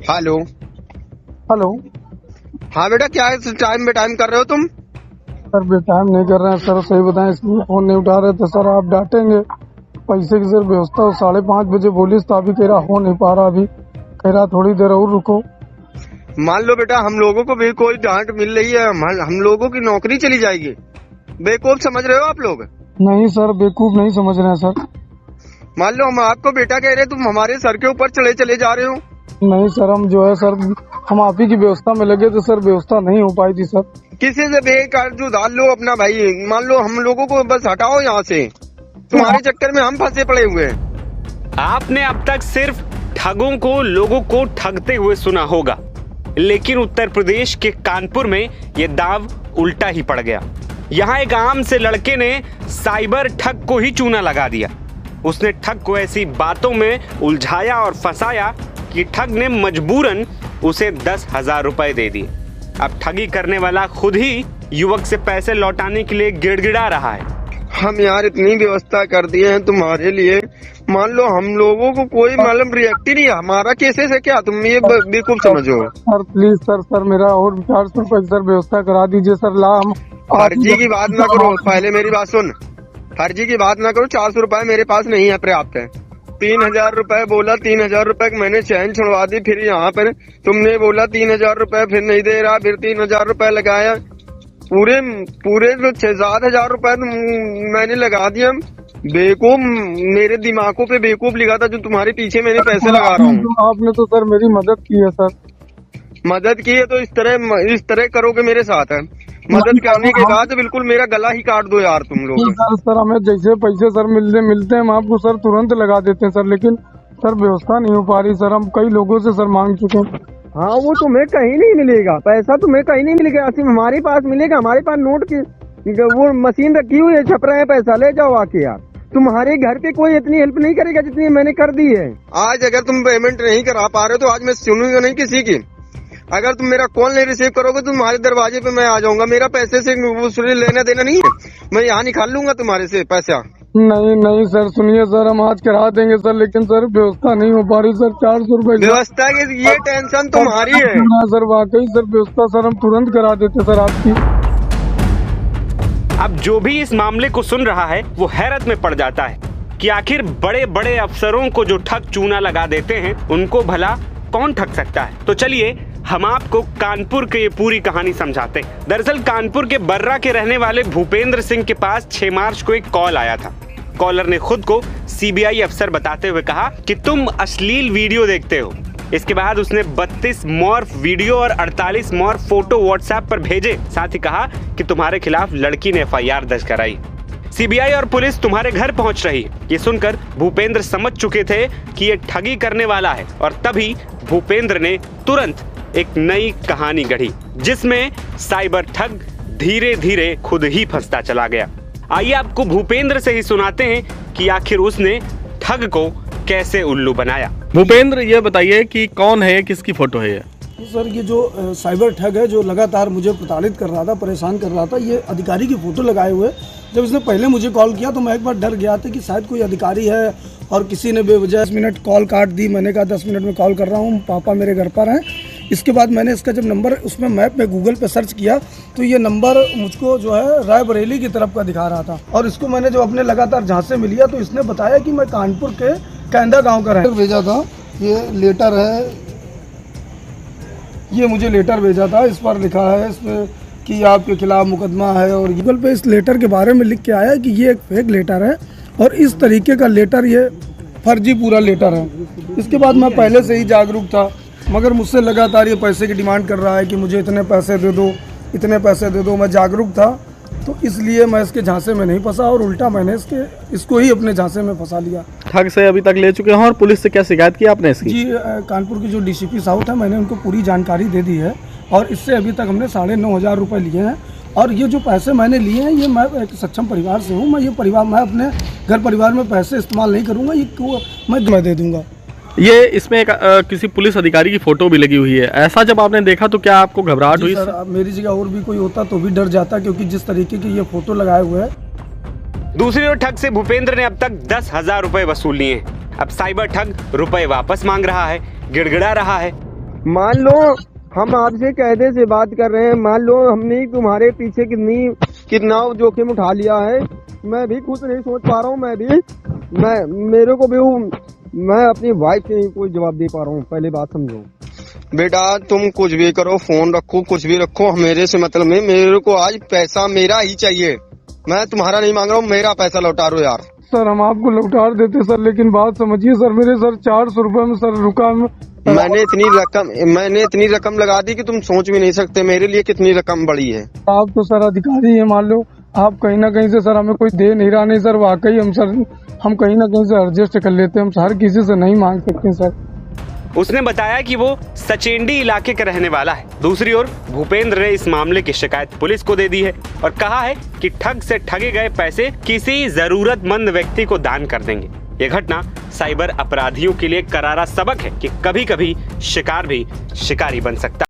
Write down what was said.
Hello hello. हाँ बेटा, क्या टाइम बे टाइम कर रहे हो तुम? सर बेटाइम नहीं कर रहे हैं सर, सही बताएं, इसलिए फोन नहीं उठा रहे थे सर। आप डांटेंगे। पैसे की सर व्यवस्था 5:30 बजे बोली तो अभी कह रहा हो नहीं पा रहा, अभी कह रहा थोड़ी देर और रुको। मान लो बेटा, हम लोगों को भी कोई डांट मिल रही है, हम लोगों की नौकरी चली जाएगी। बेवकूफ समझ रहे हो आप लोग? नहीं सर, बेवकूफ नहीं समझ रहे हैं सर। मान लो हम आपको बेटा कह रहे हैं, तुम हमारे सर के ऊपर चले जा रहे हो। नहीं सर, हम जो है सर, हम आप ही की व्यवस्था में लगे तो सर व्यवस्था नहीं हो पाई थी सर। किसी से बेकार जो डाल लो अपना भाई। मान लो हम लोगों को बस हटाओ यहाँ से, तुम्हारे चक्कर में हम फंसे पड़े हुए हैं। आपने अब तक सिर्फ ठगों को, लोगों को ठगते हुए सुना होगा, लेकिन उत्तर प्रदेश के कानपुर में ये दांव उल्टा ही पड़ गया। यहाँ एक आम से लड़के ने साइबर ठग को ही चूना लगा दिया। उसने ठग को ऐसी बातों में उलझाया और फंसाया कि ठग ने मजबूरन उसे 10,000 रुपए दे दिए। अब ठगी करने वाला खुद ही युवक से पैसे लौटाने के लिए गिड़गिड़ा रहा है। हम यार इतनी व्यवस्था कर दिए हैं तुम्हारे लिए, मान लो हम लोगों को कोई मालूम रिएक्ट ही नहीं है। हमारा केसेस है क्या? तुम ये बेवकूफ समझो। सर प्लीज सर मेरा और 400 रुपए सर व्यवस्था करा दीजिए सर। ला हम फर्जी की बात ना करो, पहले मेरी बात सुन। फर्जी की बात ना करो। 400 रुपए मेरे पास नहीं है पर्याप्त है। 3,000 रुपए बोला, 3,000 रुपए मैंने चैन छुड़वा दी। फिर यहाँ पर तुमने बोला 3,000 रुपए, फिर नहीं दे रहा, फिर 3,000 रुपए लगाया। पूरे 7,000 रुपए मैंने लगा दिया। बेवकूफ, मेरे दिमागों पे बेवकूफ लिखा था जो तुम्हारे पीछे मैंने पैसे लगा रहा हूँ। आपने तो सर मेरी मदद की है सर। मदद की है तो इस तरह करोगे मेरे साथ? है मदद करने के बाद बिल्कुल मेरा गला ही काट दो यार तुम लोग। सर हमें जैसे पैसे सर मिलते हैं हम आपको सर तुरंत लगा देते हैं सर, लेकिन सर व्यवस्था नहीं हो पा रही सर। हम कई लोगों से सर मांग चुके हैं। हाँ, वो तुम्हें कहीं नहीं मिलेगा, पैसा तुम्हें कहीं नहीं मिलेगा, सिर्फ हमारे पास मिलेगा। हमारे पास नोट की वो मशीन रखी हुई है, छप रहा है पैसा, ले जाओ आके यार। तुम्हारे घर पे कोई इतनी हेल्प नहीं करेगा जितनी मैंने कर दी है। आज अगर तुम पेमेंट नहीं करा पा रहे हो तो आज मैं सुनूंगा नहीं किसी की। अगर तुम मेरा कॉल नहीं रिसीव करोगे तो तुम्हारे दरवाजे पे मैं आ जाऊंगा। मेरा पैसे से लेना देना नहीं है, मैं यहाँ निकाल लूंगा तुम्हारे से पैसा। नहीं सर, सुनिए सर, हम आज करा देंगे सर, लेकिन सर व्यवस्था नहीं हो पा रही सर। 400 रुपए व्यवस्था की ये टेंशन तुम्हारी है सर, वाकई सर व्यवस्था सर हम तुरंत करा देते सर आपकी। अब जो भी इस मामले को सुन रहा है वो हैरत में पड़ जाता है कि आखिर बड़े बड़े अफसरों को जो ठग चूना लगा देते हैं उनको भला कौन ठग सकता है। तो चलिए हम आपको कानपुर की ये पूरी कहानी समझाते हैं। दरअसल कानपुर के बर्रा के रहने वाले भूपेंद्र सिंह के पास 6 मार्च को एक कॉल आया था। कॉलर ने खुद को सीबीआई अफसर बताते हुए कहा कि तुम अश्लील वीडियो देखते हो। इसके बाद उसने 32 मॉर्फ वीडियो और 48 मॉर्फ फोटो व्हाट्सएप पर भेजे। साथ ही कहा कि तुम्हारे खिलाफ लड़की ने FIR दर्ज कराई। सीबीआई और पुलिस तुम्हारे घर पहुंच रही। ये सुनकर भूपेंद्र समझ चुके थे कि ये ठगी करने वाला है, और तभी भूपेंद्र ने तुरंत एक नई कहानी गढ़ी जिसमें साइबर ठग धीरे धीरे खुद ही फंसता चला गया। आइए आपको भूपेंद्र से ही सुनाते हैं कि आखिर उसने ठग को कैसे उल्लू बनाया। भूपेंद्र, ये बताइए कि कौन है, किसकी फोटो है ये? सर ये जो साइबर ठग है जो लगातार मुझे प्रताड़ित कर रहा था, परेशान कर रहा था, ये अधिकारी की फ़ोटो लगाए हुए। जब इसने पहले मुझे कॉल किया तो मैं एक बार डर गया था कि शायद कोई अधिकारी है और किसी ने बेवजह 10 मिनट कॉल काट दी। मैंने कहा 10 मिनट में कॉल कर रहा हूँ, पापा मेरे घर पर हैं। इसके बाद मैंने इसका जब नंबर उसमें मैप में गूगल पे सर्च किया तो ये नंबर मुझको जो है रायबरेली की तरफ का दिखा रहा था। और इसको मैंने जो अपने लगातार झांसे में लिया तो इसने बताया कि मैं कानपुर के कैंदा गाँव का रहने भेजा था। ये लेटर है, ये मुझे लेटर भेजा था। इस पर लिखा है इसमें कि आपके खिलाफ मुकदमा है, और गूगल पे इस लेटर के बारे में लिख के आया कि ये एक फेक लेटर है और इस तरीके का लेटर, ये फर्जी पूरा लेटर है। इसके बाद मैं पहले से ही जागरूक था, मगर मुझसे लगातार ये पैसे की डिमांड कर रहा है कि मुझे इतने पैसे दे दो, इतने पैसे दे दो। मैं जागरूक था तो इसलिए मैं इसके झांसे में नहीं फंसा और उल्टा मैंने इसको ही अपने झांसे में फंसा लिया। ठग से अभी तक ले चुके हैं और पुलिस से क्या शिकायत की आपने इसकी? जी, कानपुर की जो DCP साउथ है, मैंने उनको पूरी जानकारी दे दी है और इससे अभी तक हमने 9,500 रुपये लिए हैं। और ये जो पैसे मैंने लिए हैं, ये मैं एक सक्षम परिवार से हूँ। मैं अपने घर परिवार में पैसे इस्तेमाल नहीं करूँगा, ये मैं दे दूँगा। ये इसमें एक किसी पुलिस अधिकारी की फोटो भी लगी हुई है। ऐसा जब आपने देखा तो क्या आपको घबराहट हुई? सर, मेरी जगह और भी कोई होता तो भी डर जाता, क्योंकि जिस तरीके की ये फोटो लगाए हुए है। दूसरी ओर ठग से भूपेंद्र ने अब तक 10,000 रुपए वसूल लिए। अब साइबर ठग रुपए वापस मांग रहा है, गिड़गिड़ा रहा है। मान लो हम आपसे कायदे से बात कर रहे हैं, मान लो हमने तुम्हारे पीछे कितना जोखिम उठा लिया है, मैं भी खुद नहीं सोच पा रहा हूँ। मेरे को भी मैं अपनी वाइफ से कोई जवाब दे पा रहा हूँ। पहले बात समझो बेटा, तुम कुछ भी करो, फोन रखो, कुछ भी रखो, मेरे से मतलब नहीं। मेरे को आज पैसा मेरा ही चाहिए, मैं तुम्हारा नहीं मांग रहा हूँ, मेरा पैसा लौटा दो यार। सर हम आपको लौटा देते सर, लेकिन बात समझिए सर, मेरे सर 400 रुपए में सर रुका मैंने इतनी रकम लगा दी कि तुम सोच भी नहीं सकते मेरे लिए कितनी रकम बड़ी है। आप तो सर अधिकारी है, मान लो आप कहीं ना कहीं से सर हमें कोई दे नहीं रहा। नहीं सर वाकई हम कहीं ना कहीं से एडजस्ट कर लेते हैं, हम हर किसी से नहीं मांग सकते सर। उसने बताया कि वो सचेंडी इलाके का रहने वाला है। दूसरी ओर भूपेंद्र ने इस मामले की शिकायत पुलिस को दे दी है और कहा है कि ठग से ठगे गए पैसे किसी जरूरतमंद व्यक्ति को दान कर देंगे। ये घटना साइबर अपराधियों के लिए करारा सबक है कि कभी-कभी शिकार भी शिकारी बन सकता है।